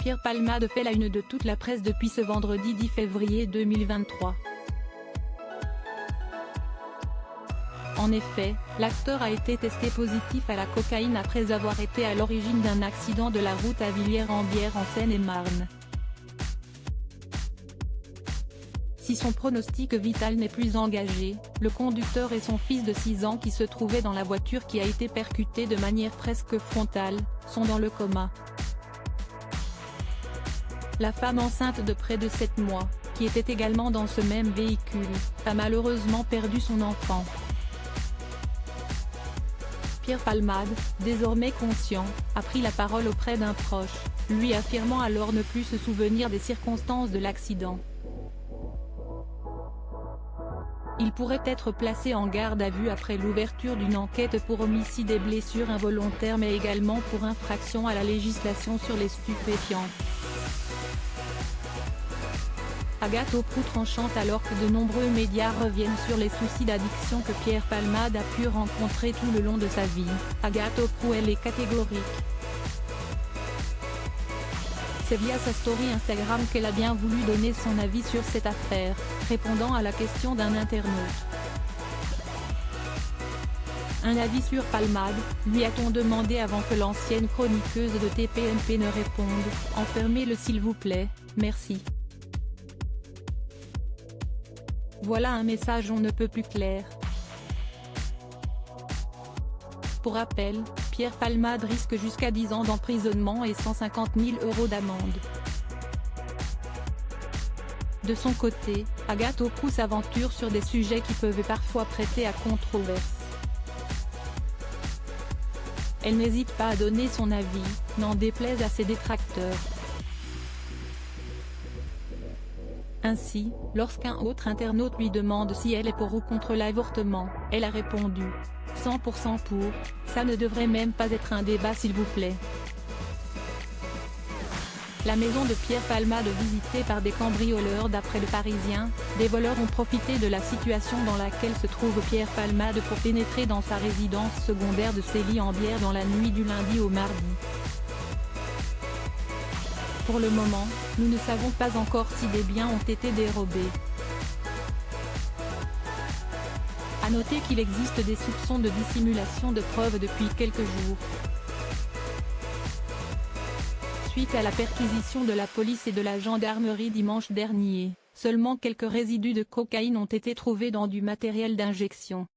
Pierre Palmade fait la une de toute la presse depuis ce vendredi 10 février 2023. En effet, l'acteur a été testé positif à la cocaïne après avoir été à l'origine d'un accident de la route à Villiers-en-Bière en Seine-et-Marne. Si son pronostic vital n'est plus engagé, le conducteur et son fils de 6 ans qui se trouvaient dans la voiture qui a été percutée de manière presque frontale, sont dans le coma. La femme enceinte de près de 7 mois, qui était également dans ce même véhicule, a malheureusement perdu son enfant. Pierre Palmade, désormais conscient, a pris la parole auprès d'un proche, lui affirmant alors ne plus se souvenir des circonstances de l'accident. Il pourrait être placé en garde à vue après l'ouverture d'une enquête pour homicide et blessures involontaires mais également pour infraction à la législation sur les stupéfiants. Agathe Auproux tranchante alors que de nombreux médias reviennent sur les soucis d'addiction que Pierre Palmade a pu rencontrer tout le long de sa vie, Agathe Auproux elle est catégorique. C'est via sa story Instagram qu'elle a bien voulu donner son avis sur cette affaire, répondant à la question d'un internaute. Un avis sur Palmade, lui a-t-on demandé avant que l'ancienne chroniqueuse de TPMP ne réponde, enfermez-le s'il vous plaît, merci. Voilà un message on ne peut plus clair. Pour rappel, Pierre Palmade risque jusqu'à 10 ans d'emprisonnement et 150 000 € d'amende. De son côté, Agathe Auproux s'aventure sur des sujets qui peuvent parfois prêter à controverse. Elle n'hésite pas à donner son avis, n'en déplaise à ses détracteurs. Ainsi, lorsqu'un autre internaute lui demande si elle est pour ou contre l'avortement, elle a répondu « 100% pour, ça ne devrait même pas être un débat s'il vous plaît ». La maison de Pierre Palmade visitée par des cambrioleurs d'après Le Parisien, des voleurs ont profité de la situation dans laquelle se trouve Pierre Palmade pour pénétrer dans sa résidence secondaire de Sély-en-Bière dans la nuit du lundi au mardi. Pour le moment, nous ne savons pas encore si des biens ont été dérobés. À noter qu'il existe des soupçons de dissimulation de preuves depuis quelques jours. Suite à la perquisition de la police et de la gendarmerie dimanche dernier, seulement quelques résidus de cocaïne ont été trouvés dans du matériel d'injection.